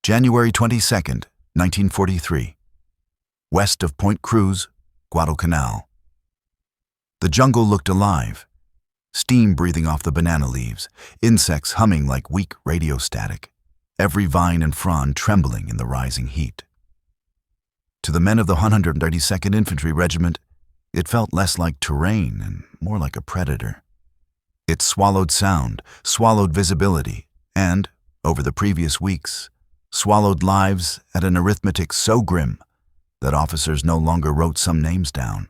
January 22nd, 1943. West of Point Cruz, Guadalcanal. The jungle looked alive. Steam breathing off the banana leaves, insects humming like weak radio static, every vine and frond trembling in the rising heat. To the men of the 132nd Infantry Regiment, it felt less like terrain and more like a predator. It swallowed sound, swallowed visibility, and, over the previous weeks, swallowed lives at an arithmetic so grim that officers no longer wrote some names down.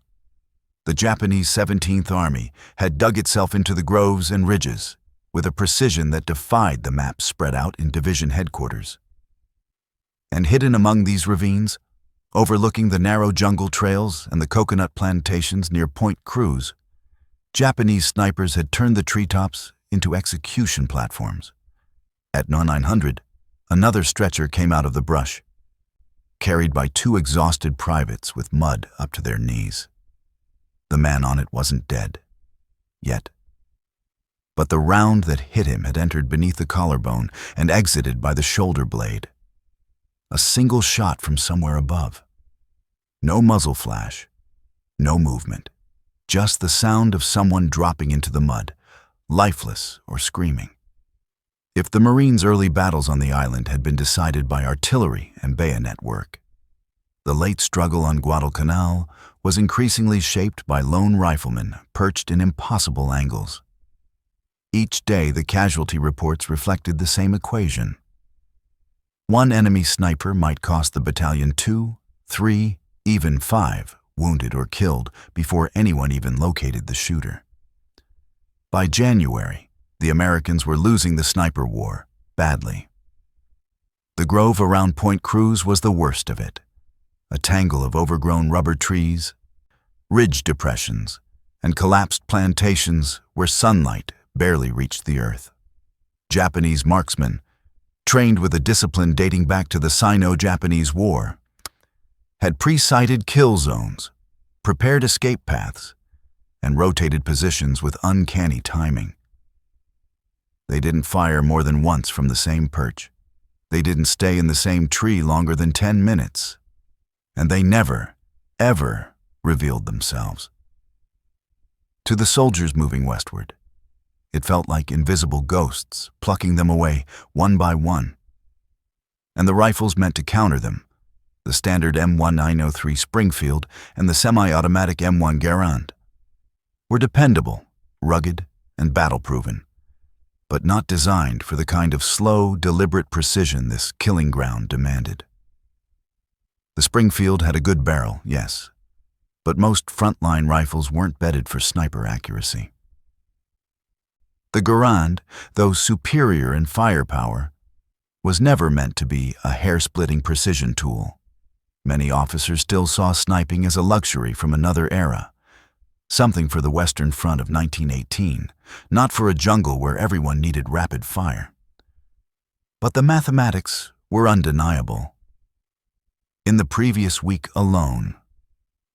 The Japanese 17th Army had dug itself into the groves and ridges with a precision that defied the maps spread out in division headquarters. And hidden among these ravines, overlooking the narrow jungle trails and the coconut plantations near Point Cruz, Japanese snipers had turned the treetops into execution platforms. At 900, another stretcher came out of the brush, carried by two exhausted privates with mud up to their knees. The man on it wasn't dead, yet. But the round that hit him had entered beneath the collarbone and exited by the shoulder blade. A single shot from somewhere above. No muzzle flash, no movement, just the sound of someone dropping into the mud, lifeless or screaming. If the Marines' early battles on the island had been decided by artillery and bayonet work, the late struggle on Guadalcanal was increasingly shaped by lone riflemen perched in impossible angles. Each day the casualty reports reflected the same equation. One enemy sniper might cost the battalion 2, 3, even 5 wounded or killed before anyone even located the shooter. By January, the Americans were losing the sniper war badly. The grove around Point Cruz was the worst of it. A tangle of overgrown rubber trees, ridge depressions, and collapsed plantations where sunlight barely reached the earth. Japanese marksmen, trained with a discipline dating back to the Sino-Japanese War, had pre-sighted kill zones, prepared escape paths, and rotated positions with uncanny timing. They didn't fire more than once from the same perch. They didn't stay in the same tree longer than 10 minutes. And they never, ever revealed themselves. To the soldiers moving westward, it felt like invisible ghosts plucking them away one by one. And the rifles meant to counter them, the standard M1903 Springfield and the semi-automatic M1 Garand, were dependable, rugged, and battle-proven, but not designed for the kind of slow, deliberate precision this killing ground demanded. The Springfield had a good barrel, yes, but most frontline rifles weren't bedded for sniper accuracy. The Garand, though superior in firepower, was never meant to be a hair-splitting precision tool. Many officers still saw sniping as a luxury from another era, something for the Western Front of 1918, not for a jungle where everyone needed rapid fire. But the mathematics were undeniable. In the previous week alone,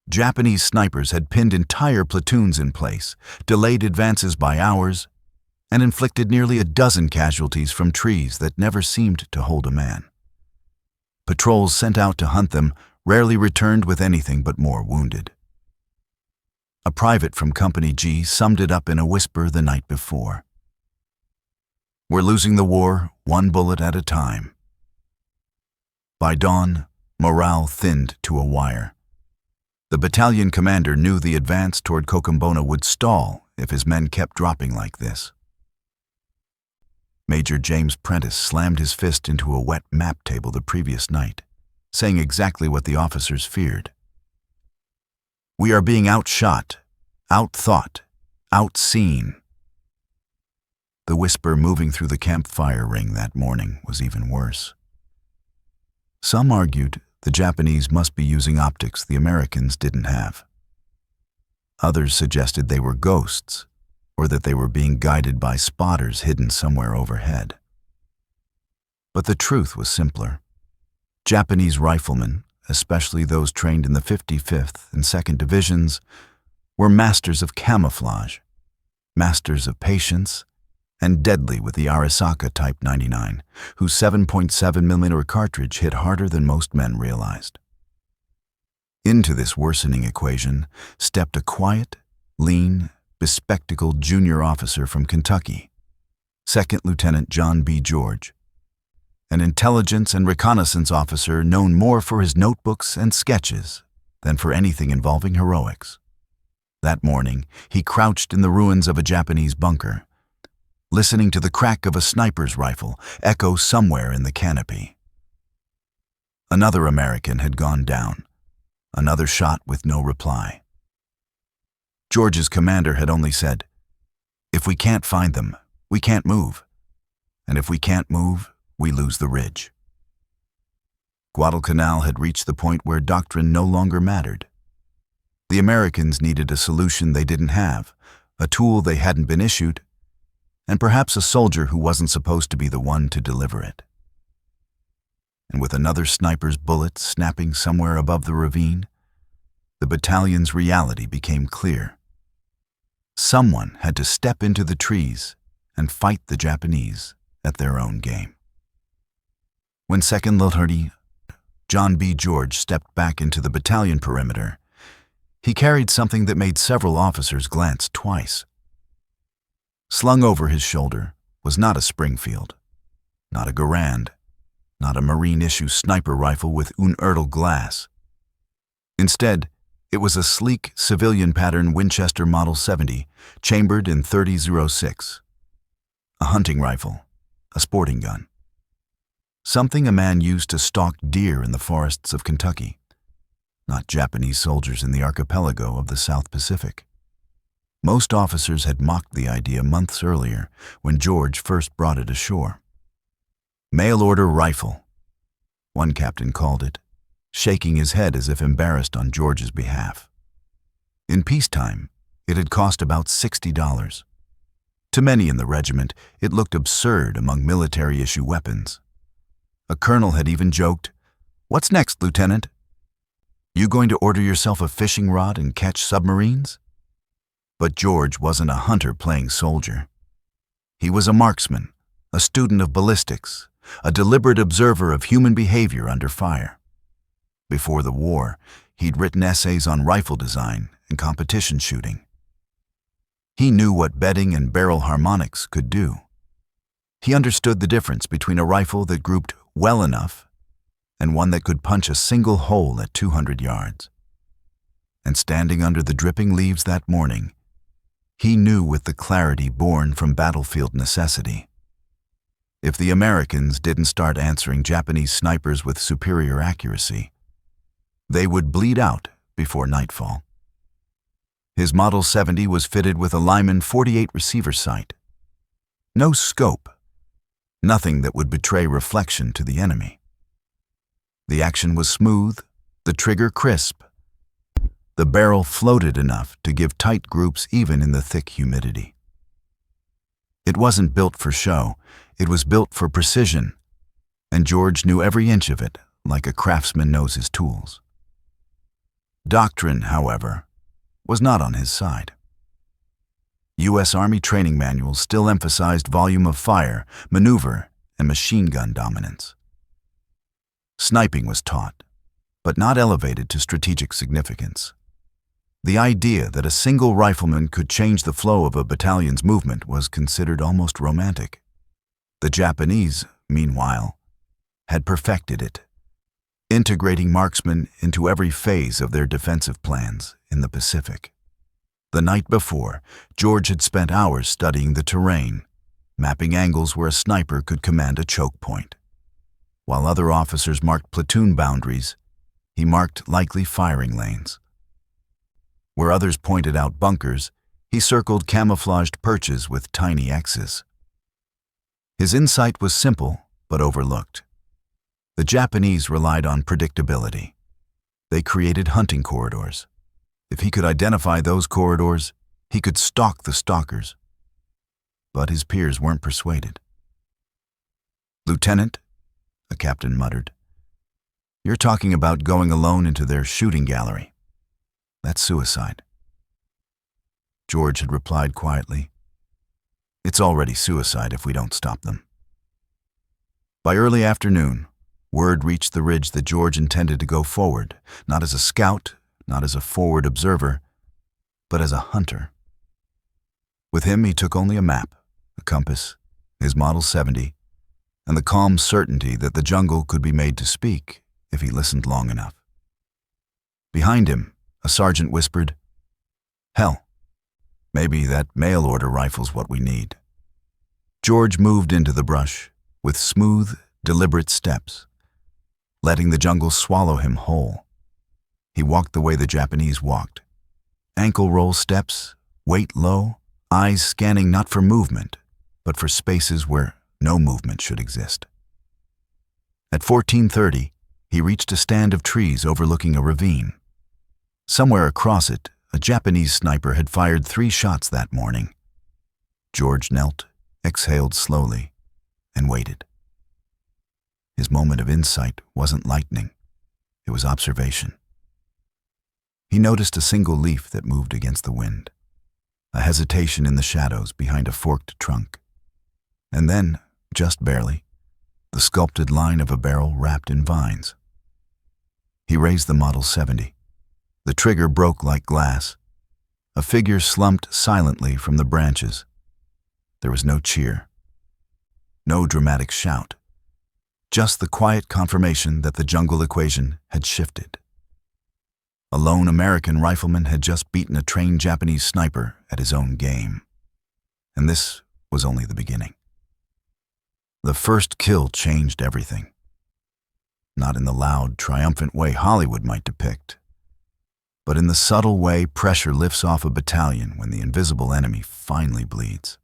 Japanese snipers had pinned entire platoons in place, delayed advances by hours, and inflicted nearly a dozen casualties from trees that never seemed to hold a man. Patrols sent out to hunt them rarely returned with anything but more wounded. A private from Company G summed it up in a whisper the night before. "We're losing the war one bullet at a time." By dawn, morale thinned to a wire. The battalion commander knew the advance toward Cochabamba would stall if his men kept dropping like this. Major James Prentice slammed his fist into a wet map table the previous night, saying exactly what the officers feared. "We are being outshot, outthought, outseen." The whisper moving through the campfire ring that morning was even worse. Some argued the Japanese must be using optics the Americans didn't have. Others suggested they were ghosts, or that they were being guided by spotters hidden somewhere overhead. But the truth was simpler. Japanese riflemen, especially those trained in the 55th and 2nd Divisions, were masters of camouflage, masters of patience, and deadly with the Arisaka Type 99, whose 7.7mm cartridge hit harder than most men realized. Into this worsening equation stepped a quiet, lean, bespectacled junior officer from Kentucky, Second Lieutenant John B. George, an intelligence and reconnaissance officer known more for his notebooks and sketches than for anything involving heroics. That morning, he crouched in the ruins of a Japanese bunker, listening to the crack of a sniper's rifle echo somewhere in the canopy. Another American had gone down, another shot with no reply. George's commander had only said, "If we can't find them, we can't move. And if we can't move, we lose the ridge." Guadalcanal had reached the point where doctrine no longer mattered. The Americans needed a solution they didn't have, a tool they hadn't been issued, and perhaps a soldier who wasn't supposed to be the one to deliver it. And with another sniper's bullet snapping somewhere above the ravine, the battalion's reality became clear. Someone had to step into the trees and fight the Japanese at their own game. When Second Lieutenant John B. George stepped back into the battalion perimeter, he carried something that made several officers glance twice. Slung over his shoulder was not a Springfield, not a Garand, not a Marine-issue sniper rifle with unertl glass. Instead, it was a sleek, civilian-pattern Winchester Model 70, chambered in .30-06. A hunting rifle, a sporting gun. Something a man used to stalk deer in the forests of Kentucky, not Japanese soldiers in the archipelago of the South Pacific. Most officers had mocked the idea months earlier when George first brought it ashore. Mail-order rifle, one captain called it, shaking his head as if embarrassed on George's behalf. In peacetime, it had cost about $60. To many in the regiment, it looked absurd among military-issue weapons. A colonel had even joked, "What's next, Lieutenant? You going to order yourself a fishing rod and catch submarines?" But George wasn't a hunter playing soldier. He was a marksman, a student of ballistics, a deliberate observer of human behavior under fire. Before the war, he'd written essays on rifle design and competition shooting. He knew what bedding and barrel harmonics could do. He understood the difference between a rifle that grouped well enough and one that could punch a single hole at 200 yards. And standing under the dripping leaves that morning, he knew with the clarity born from battlefield necessity. If the Americans didn't start answering Japanese snipers with superior accuracy, they would bleed out before nightfall. His Model 70 was fitted with a Lyman 48 receiver sight. No scope, nothing that would betray reflection to the enemy. The action was smooth, the trigger crisp. The barrel floated enough to give tight groups even in the thick humidity. It wasn't built for show, it was built for precision, and George knew every inch of it like a craftsman knows his tools. Doctrine, however, was not on his side. U.S. Army training manuals still emphasized volume of fire, maneuver, and machine gun dominance. Sniping was taught, but not elevated to strategic significance. The idea that a single rifleman could change the flow of a battalion's movement was considered almost romantic. The Japanese, meanwhile, had perfected it, integrating marksmen into every phase of their defensive plans in the Pacific. The night before, George had spent hours studying the terrain, mapping angles where a sniper could command a choke point. While other officers marked platoon boundaries, he marked likely firing lanes. Where others pointed out bunkers, he circled camouflaged perches with tiny X's. His insight was simple, but overlooked. The Japanese relied on predictability. They created hunting corridors. If he could identify those corridors, he could stalk the stalkers. But his peers weren't persuaded. "Lieutenant," a captain muttered, "you're talking about going alone into their shooting gallery. That's suicide." George had replied quietly, It's already suicide if we don't stop them. By early afternoon, word reached the ridge that George intended to go forward, not as a scout, not as a forward observer, but as a hunter. With him, he took only a map, a compass, his Model 70, and the calm certainty that the jungle could be made to speak if he listened long enough. Behind him, a sergeant whispered, "Hell, maybe that mail-order rifle's what we need." George moved into the brush with smooth, deliberate steps, letting the jungle swallow him whole. He walked the way the Japanese walked. Ankle-roll steps, weight low, eyes scanning not for movement, but for spaces where no movement should exist. At 14:30, he reached a stand of trees overlooking a ravine. Somewhere across it, a Japanese sniper had fired 3 shots that morning. George knelt, exhaled slowly, and waited. His moment of insight wasn't lightning, it was observation. He noticed a single leaf that moved against the wind, a hesitation in the shadows behind a forked trunk, and then, just barely, the sculpted line of a barrel wrapped in vines. He raised the Model 70. The trigger broke like glass. A figure slumped silently from the branches. There was no cheer, no dramatic shout, just the quiet confirmation that the jungle equation had shifted. A lone American rifleman had just beaten a trained Japanese sniper at his own game. And this was only the beginning. The first kill changed everything. Not in the loud, triumphant way Hollywood might depict, but in the subtle way pressure lifts off a battalion when the invisible enemy finally bleeds.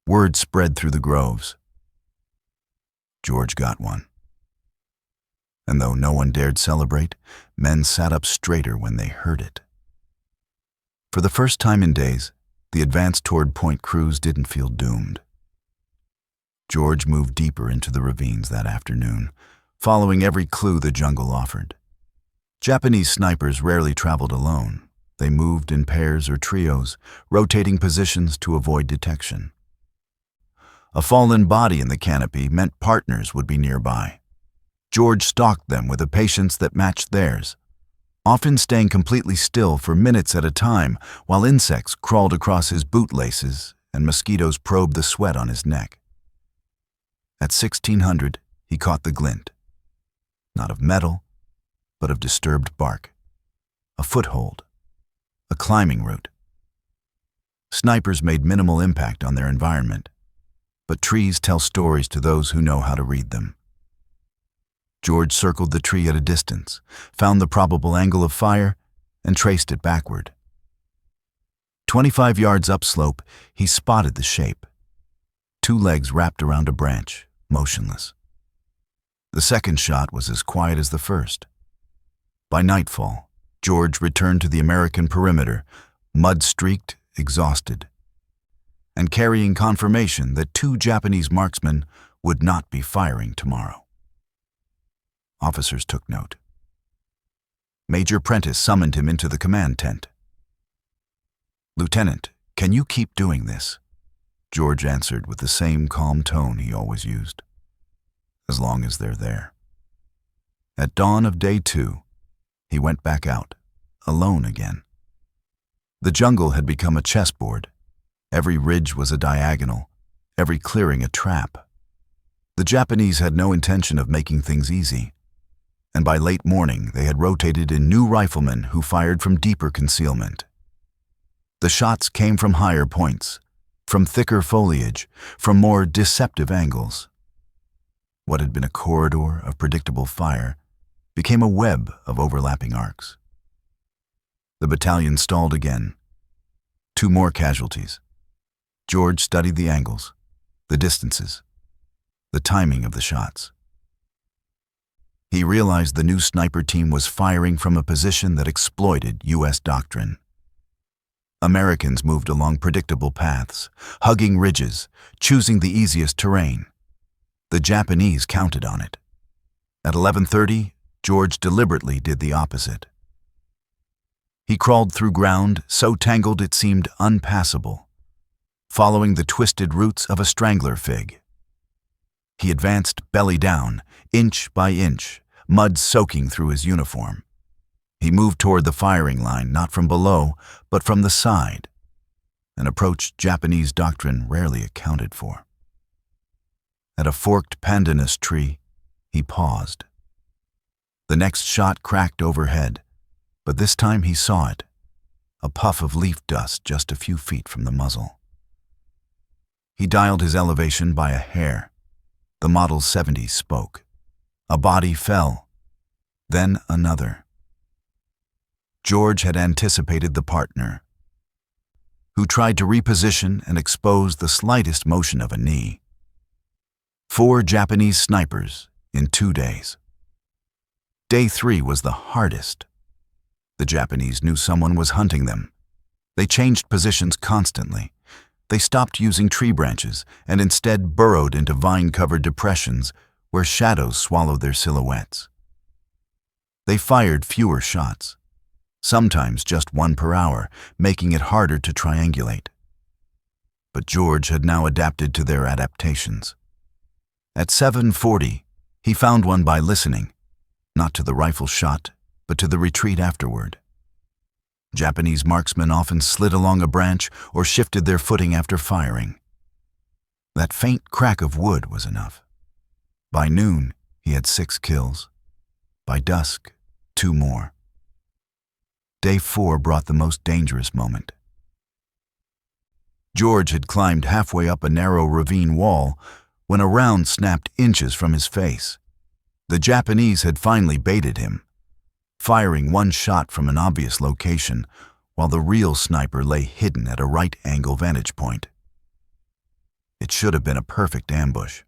Word spread through the groves. George got one. And though no one dared celebrate, men sat up straighter when they heard it. For the first time in days, the advance toward Point Cruz didn't feel doomed. George moved deeper into the ravines that afternoon, following every clue the jungle offered. Japanese snipers rarely traveled alone. They moved in pairs or trios, rotating positions to avoid detection. A fallen body in the canopy meant partners would be nearby. George stalked them with a patience that matched theirs, often staying completely still for minutes at a time while insects crawled across his bootlaces and mosquitoes probed the sweat on his neck. At 1600, he caught the glint, not of metal, but of disturbed bark, a foothold, a climbing route. Snipers made minimal impact on their environment, but trees tell stories to those who know how to read them. George circled the tree at a distance, found the probable angle of fire, and traced it backward. 25 yards upslope, he spotted the shape. 2 legs wrapped around a branch, motionless. The second shot was as quiet as the first. By nightfall, George returned to the American perimeter, mud-streaked, exhausted, and carrying confirmation that 2 Japanese marksmen would not be firing tomorrow. Officers took note. Major Prentice summoned him into the command tent. "Lieutenant, can you keep doing this?" George answered with the same calm tone he always used. "As long as they're there." At dawn of day 2, he went back out, alone again. The jungle had become a chessboard. Every ridge was a diagonal, every clearing a trap. The Japanese had no intention of making things easy, and by late morning they had rotated in new riflemen who fired from deeper concealment. The shots came from higher points, from thicker foliage, from more deceptive angles. What had been a corridor of predictable fire became a web of overlapping arcs. The battalion stalled again. 2 more casualties. George studied the angles, the distances, the timing of the shots. He realized the new sniper team was firing from a position that exploited U.S. doctrine. Americans moved along predictable paths, hugging ridges, choosing the easiest terrain. The Japanese counted on it. At 11:30, George deliberately did the opposite. He crawled through ground so tangled it seemed unpassable. following the twisted roots of a strangler fig. He advanced belly down, inch by inch, mud soaking through his uniform. He moved toward the firing line, not from below, but from the side, an approach Japanese doctrine rarely accounted for. At a forked pandanus tree, he paused. The next shot cracked overhead, but this time he saw it, a puff of leaf dust just a few feet from the muzzle. He dialed his elevation by a hair. The Model 70 spoke. A body fell, then another. George had anticipated the partner, who tried to reposition and expose the slightest motion of a knee. 4 Japanese snipers in 2 days. Day 3 was the hardest. The Japanese knew someone was hunting them. They changed positions constantly. They stopped using tree branches and instead burrowed into vine-covered depressions where shadows swallowed their silhouettes. They fired fewer shots, sometimes just 1 per hour, making it harder to triangulate. But George had now adapted to their adaptations. At 7:40, he found one by listening, not to the rifle shot, but to the retreat afterward. Japanese marksmen often slid along a branch or shifted their footing after firing. That faint crack of wood was enough. By noon, he had 6 kills. By dusk, 2 more. Day 4 brought the most dangerous moment. George had climbed halfway up a narrow ravine wall when a round snapped inches from his face. The Japanese had finally baited him, firing 1 shot from an obvious location, while the real sniper lay hidden at a right-angle vantage point. It should have been a perfect ambush.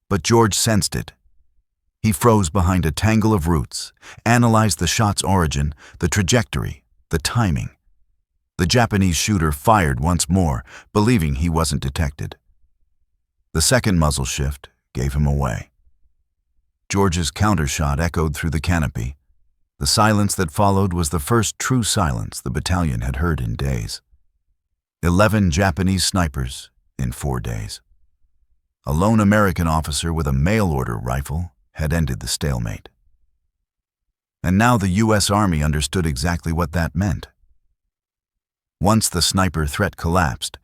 But George sensed it. He froze behind a tangle of roots, analyzed the shot's origin, the trajectory, the timing. The Japanese shooter fired once more, believing he wasn't detected. The second muzzle shift gave him away. George's countershot echoed through the canopy. The silence that followed was the first true silence the battalion had heard in days. 11 Japanese snipers in 4 days. A lone American officer with a mail-order rifle had ended the stalemate. And now the U.S. Army understood exactly what that meant. Once the sniper threat collapsed,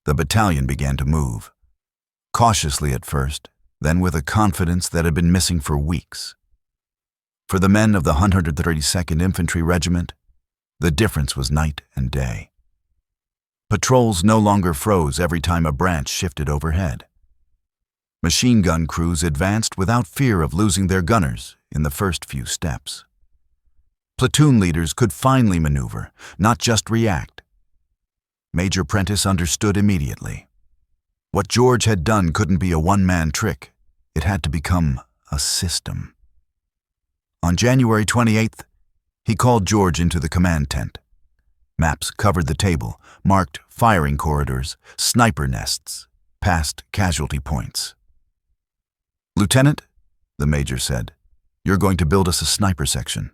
the battalion began to move. Cautiously at first, then with a confidence that had been missing for weeks. For the men of the 132nd Infantry Regiment, the difference was night and day. Patrols no longer froze every time a branch shifted overhead. Machine gun crews advanced without fear of losing their gunners in the first few steps. Platoon leaders could finally maneuver, not just react. Major Prentice understood immediately. What George had done couldn't be a one-man trick. It had to become a system. On January 28th, he called George into the command tent. Maps covered the table, marked firing corridors, sniper nests, past casualty points. "Lieutenant," the major said, "you're going to build us a sniper section."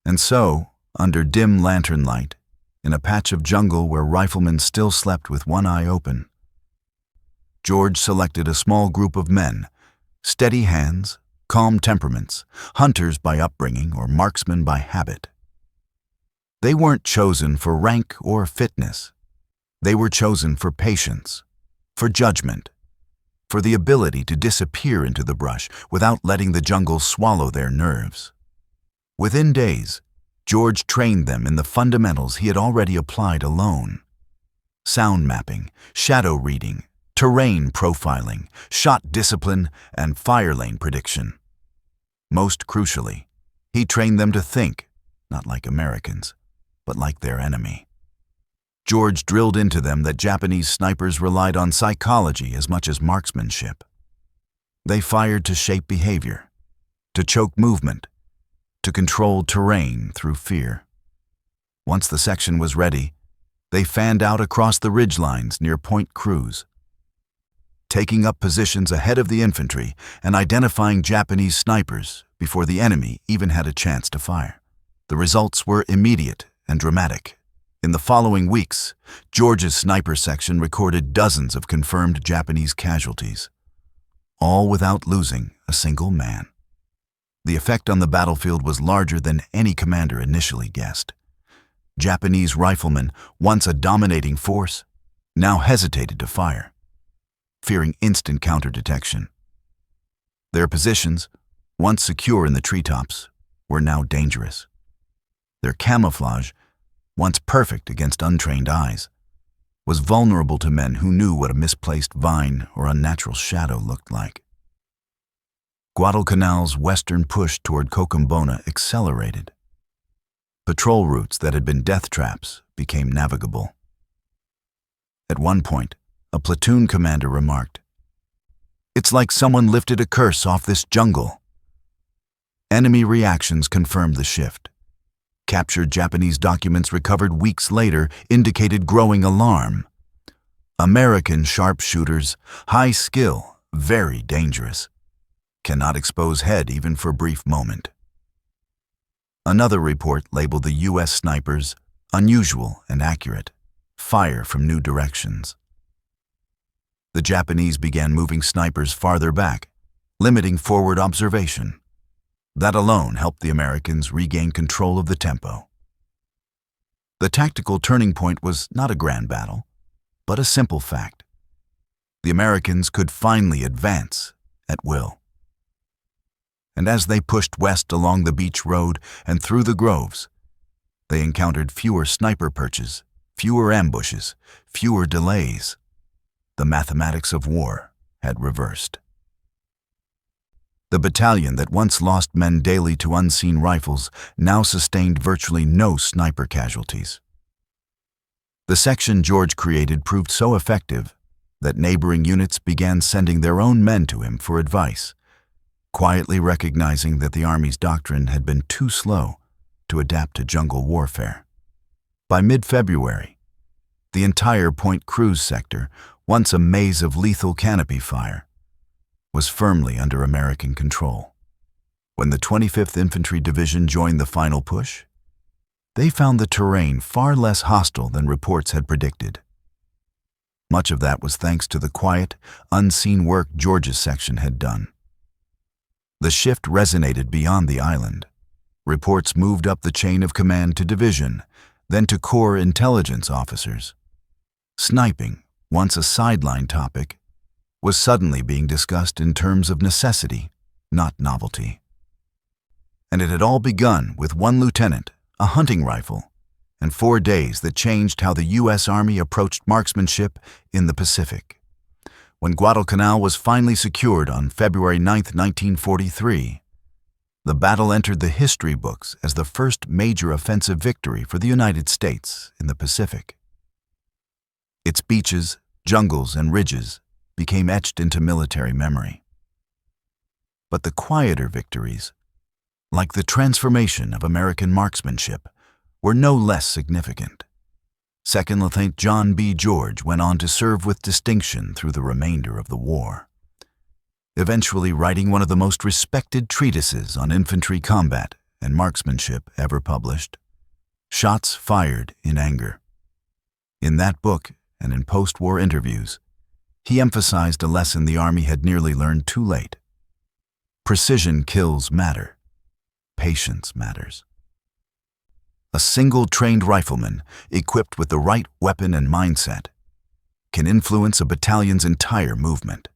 And so, under dim lantern light, in a patch of jungle where riflemen still slept with one eye open, George selected a small group of men, steady hands, calm temperaments, hunters by upbringing or marksmen by habit. They weren't chosen for rank or fitness. They were chosen for patience, for judgment, for the ability to disappear into the brush without letting the jungle swallow their nerves. Within days, George trained them in the fundamentals he had already applied alone. Sound mapping, shadow reading, terrain profiling, shot discipline, and fire lane prediction. Most crucially, he trained them to think, not like Americans, but like their enemy. George drilled into them that Japanese snipers relied on psychology as much as marksmanship. They fired to shape behavior, to choke movement, to control terrain through fear. Once the section was ready, they fanned out across the ridgelines near Point Cruz, taking up positions ahead of the infantry and identifying Japanese snipers before the enemy even had a chance to fire. The results were immediate and dramatic. In the following weeks, Georgia's sniper section recorded dozens of confirmed Japanese casualties, all without losing a single man. The effect on the battlefield was larger than any commander initially guessed. Japanese riflemen, once a dominating force, now hesitated to fire, fearing instant counter-detection. Their positions, once secure in the treetops, were now dangerous. Their camouflage, once perfect against untrained eyes, was vulnerable to men who knew what a misplaced vine or unnatural shadow looked like. Guadalcanal's western push toward Cochabamba accelerated. Patrol routes that had been death traps became navigable. At one point, a platoon commander remarked, "It's like someone lifted a curse off this jungle." Enemy reactions confirmed the shift. Captured Japanese documents recovered weeks later indicated growing alarm. American sharpshooters, high skill, very dangerous. Cannot expose head even for a brief moment. Another report labeled the U.S. snipers unusual and accurate, fire from new directions. The Japanese began moving snipers farther back, limiting forward observation. That alone helped the Americans regain control of the tempo. The tactical turning point was not a grand battle, but a simple fact. The Americans could finally advance at will. And as they pushed west along the beach road and through the groves, they encountered fewer sniper perches, fewer ambushes, fewer delays. The mathematics of war had reversed. The battalion that once lost men daily to unseen rifles now sustained virtually no sniper casualties. The section George created proved so effective that neighboring units began sending their own men to him for advice, quietly recognizing that the Army's doctrine had been too slow to adapt to jungle warfare. By mid-February, the entire Point Cruz sector, once a maze of lethal canopy fire, was firmly under American control. When the 25th Infantry Division joined the final push, they found the terrain far less hostile than reports had predicted. Much of that was thanks to the quiet, unseen work Georgia's section had done. The shift resonated beyond the island. Reports moved up the chain of command to division, then to corps intelligence officers. Sniping, once a sideline topic, was suddenly being discussed in terms of necessity, not novelty. And it had all begun with one lieutenant, a hunting rifle, and 4 days that changed how the U.S. Army approached marksmanship in the Pacific. When Guadalcanal was finally secured on February 9, 1943, the battle entered the history books as the first major offensive victory for the United States in the Pacific. Its beaches, jungles, and ridges became etched into military memory. But the quieter victories, like the transformation of American marksmanship, were no less significant. Second Lieutenant John B. George went on to serve with distinction through the remainder of the war, eventually writing one of the most respected treatises on infantry combat and marksmanship ever published, Shots Fired in Anger. In that book and in post-war interviews, he emphasized a lesson the Army had nearly learned too late. Precision kills matter. Patience matters. A single trained rifleman, equipped with the right weapon and mindset, can influence a battalion's entire movement.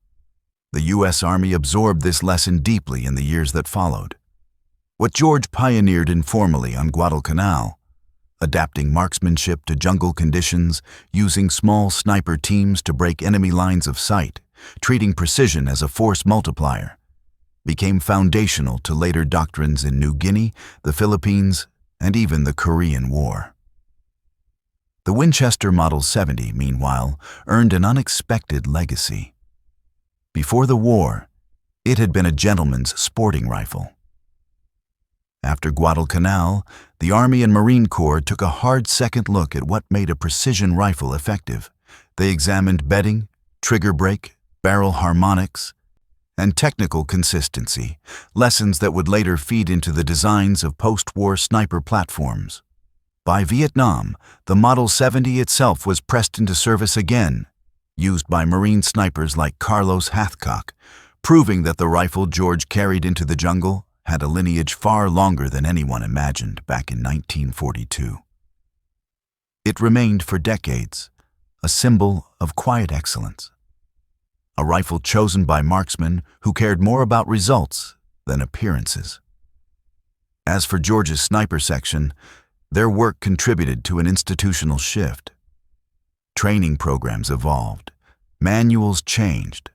The U.S. Army absorbed this lesson deeply in the years that followed. What George pioneered informally on Guadalcanal, adapting marksmanship to jungle conditions, using small sniper teams to break enemy lines of sight, treating precision as a force multiplier, became foundational to later doctrines in New Guinea, the Philippines, and even the Korean War. The Winchester Model 70, meanwhile, earned an unexpected legacy. Before the war, it had been a gentleman's sporting rifle. After Guadalcanal, the Army and Marine Corps took a hard second look at what made a precision rifle effective. They examined bedding, trigger brake, barrel harmonics, and technical consistency, lessons that would later feed into the designs of post-war sniper platforms. By Vietnam, the Model 70 itself was pressed into service again, used by Marine snipers like Carlos Hathcock, proving that the rifle George carried into the jungle had a lineage far longer than anyone imagined back in 1942. It remained for decades, a symbol of quiet excellence. A rifle chosen by marksmen who cared more about results than appearances. As for George's sniper section, their work contributed to an institutional shift. Training programs evolved, manuals changed.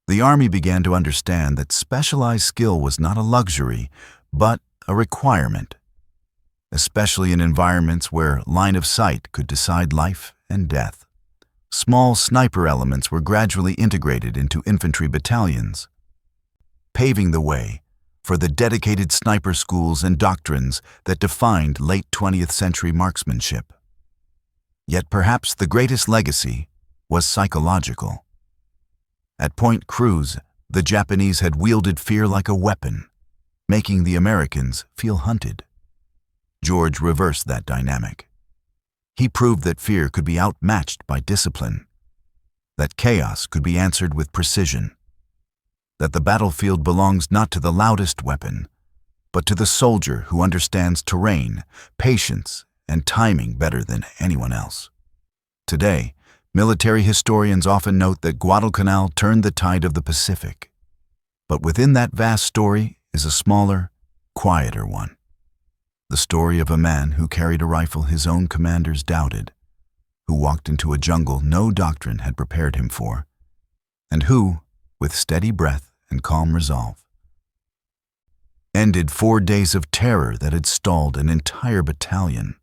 The Army began to understand that specialized skill was not a luxury, but a requirement, especially in environments where line of sight could decide life and death. Small sniper elements were gradually integrated into infantry battalions, paving the way for the dedicated sniper schools and doctrines that defined late 20th century marksmanship. Yet perhaps the greatest legacy was psychological. At Point Cruz, the Japanese had wielded fear like a weapon, making the Americans feel hunted. George reversed that dynamic. He proved that fear could be outmatched by discipline, that chaos could be answered with precision, that the battlefield belongs not to the loudest weapon, but to the soldier who understands terrain, patience, and timing better than anyone else. Today, military historians often note that Guadalcanal turned the tide of the Pacific. But within that vast story is a smaller, quieter one. The story of a man who carried a rifle his own commanders doubted, who walked into a jungle no doctrine had prepared him for, and who, with steady breath and calm resolve, ended 4 days of terror that had stalled an entire battalion.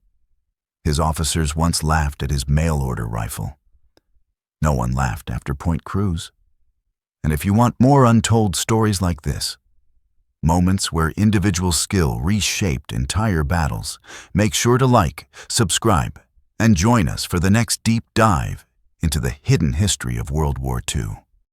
His officers once laughed at his mail-order rifle. No one laughed after Point Cruz. And if you want more untold stories like this, moments where individual skill reshaped entire battles, make sure to like, subscribe, and join us for the next deep dive into the hidden history of World War II.